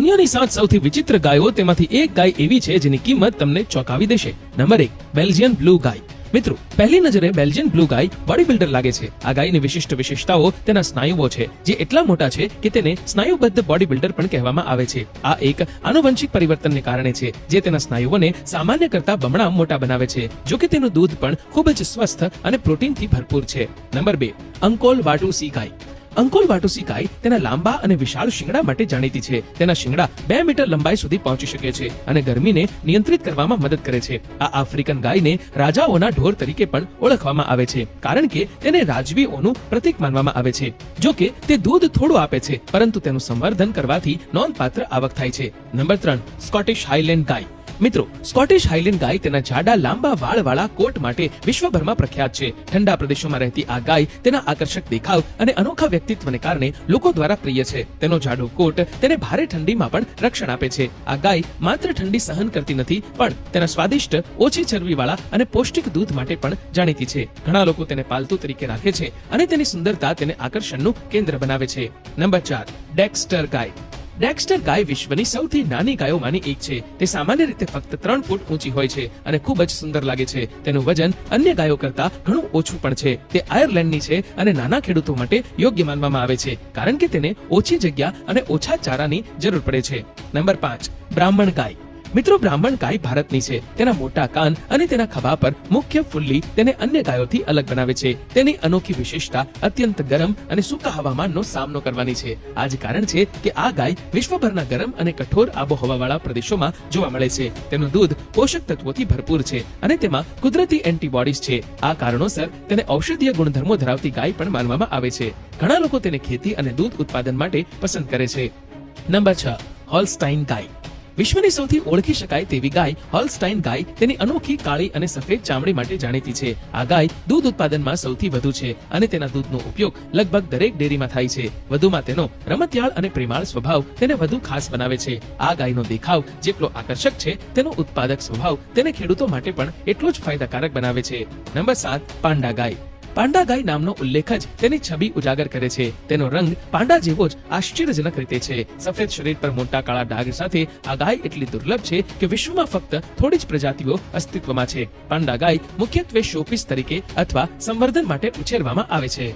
દુનિયાની 7 સૌથી વિચિત્ર ગાયો, તેમાંથી એક ગાય એવી છે જેની કિંમત તમને ચોંકાવી દેશે. નંબર 1, બેલ્જિયન બ્લુ ગાય. મિત્રો, પહેલી નજરે બેલ્જિયન બ્લુ ગાય બોડી બિલ્ડર લાગે છે. આ ગાયની વિશિષ્ટતાઓ તેના સ્નાયુઓ છે, જે એટલા મોટા છે કે તેને સ્નાયુબદ્ધ બોડી બિલ્ડર પણ કહેવામાં આવે છે. આ એક આનુવંશિક પરિવર્તનને કારણે છે, જે તેના સ્નાયુઓને સામાન્ય કરતા બમણા મોટા બનાવે છે. જો કે તેનું દૂધ પણ ખૂબ જ સ્વસ્થ અને પ્રોટીનથી ભરપૂર છે. નંબર 2, અંકોલ વાટુસી ગાય. અંકોલ વાટુસી ગાય તેના લાંબા અને વિશાળ શિંગડા માટે જાણીતી છે. તેના શિંગડા 2 મીટર લંબાઈ સુધી પહોંચી શકે છે અને ગરમીને નિયંત્રિત કરવામાં મદદ કરે છે. આ આફ્રિકન ગાયને રાજાઓના ઢોર તરીકે પણ ઓળખવામાં આવે છે, કારણ કે તેને રાજવીઓનું પ્રતીક માનવામાં આવે છે. જો કે તે દૂધ થોડું આપે છે, પરંતુ તેનું સંવર્ધન કરવાથી નોંધપાત્ર આવક થાય છે. નંબર 3, સ્કોટિશ હાઇલેન્ડ ગાય. મિત્રો, સ્કોટિશ હાઇલેન્ડ ગાય તેના જાડા લાંબા વાળવાળા કોટ માટે વિશ્વભરમાં પ્રખ્યાત છે. ઠંડા પ્રદેશોમાં રહેતી આ ગાય તેના આકર્ષક દેખાવ અને અનોખા વ્યક્તિત્વને કારણે લોકો દ્વારા પ્રિય છે. તેનો જાડો કોટ તેને ભારે ઠંડીમાં પણ રક્ષણ આપે છે. આ ગાય માત્ર ઠંડી સહન કરતી નથી, પણ તેના સ્વાદિષ્ટ, ઓછી ચરબીવાળા અને પૌષ્ટિક દૂધ માટે પણ જાણીતી છે. ઘણા લોકો તેને પાલતુ તરીકે રાખે છે અને તેની સુંદરતા તેને આકર્ષણનું કેન્દ્ર બનાવે છે. નંબર 4, ડેક્સ્ટર ગાય. ડેક્સ્ટર ગાય વિશ્વની સૌથી નાની ગાયોમાંની એક છે. તે સામાન્ય રીતે ફક્ત 3 ફૂટ ઊંચી હોય છે અને ખૂબ જ સુંદર લાગે છે. તેનું વજન અન્ય ગાયો કરતા ઘણું ઓછું પણ છે. તે આયર્લેન્ડની છે અને નાના ખેડૂતો માટે યોગ્ય માનવામાં આવે છે, કારણ કે તેને ઓછી જગ્યા અને ઓછા ચારાની જરૂર પડે છે. નંબર 5, બ્રાહ્મણ ગાય. મિત્રો, બ્રાહ્મણ ગાય ભારતની છે. તેના મોટા કાન અને તેના ખભા પર મુખ્ય ફુલ્લી તેને અન્ય ગાયોથી અલગ બનાવે છે. તેની અનોખી વિશેષતા અત્યંત ગરમ અને સૂકા હવામાનનો સામનો કરવાની છે. આ જ કારણ છે કે આ ગાય વિશ્વભરના ગરમ અને કઠોર આબોહવાવાળા પ્રદેશોમાં જોવા મળે છે. તેનું દૂધ પોષક તત્વોથી ભરપૂર છે અને તેમાં કુદરતી એન્ટીબોડીઝ છે. આ કારણોસર તેને ઔષધીય ગુણધર્મો ધરાવતી ગાય પણ માનવામાં આવે છે. ઘણા લોકો તેને ખેતી અને દૂધ ઉત્પાદન માટે પસંદ કરે છે. નંબર 6, હોલ્સ્ટાઇન ગાય. વિશ્વની સૌથી ઓળખી શકાય તેવી ગાય હોલ્સ્ટાઇન ગાય તેની અનોખી કાળી અને સફેદ ચામડી માટે જાણીતી છે. આ ગાય દૂધ ઉત્પાદનમાં સૌથી વધુ છે અને તેના દૂધનો ઉપયોગ લગભગ દરેક ડેરીમાં થાય છે. વધુમાં તેનો રમતિયાળ અને પ્રેમાળ સ્વભાવ તેને વધુ ખાસ બનાવે છે. આ ગાયનો દેખાવ જેટલો આકર્ષક છે, તેનો ઉત્પાદક સ્વભાવ તેને ખેડૂતો માટે પણ એટલો જ ફાયદાકારક બનાવે છે. નંબર 7, પાંડા ગાય. પાંડા ગાય નામનો ઉલ્લેખ જ તેની છબી ઉજાગર કરે છે. તેનો રંગ પાંડા જેવો જ આશ્ચર્યજનક રીતે છે. સફેદ શરીર પર મોટા કાળા ડાઘ સાથે આ ગાય એટલી દુર્લભ છે કે વિશ્વમાં ફક્ત થોડી જ પ્રજાતિઓ અસ્તિત્વમાં છે. પાંડા ગાય મુખ્યત્વે શોપીસ તરીકે અથવા સંવર્ધન માટે ઉછેરવામાં આવે છે.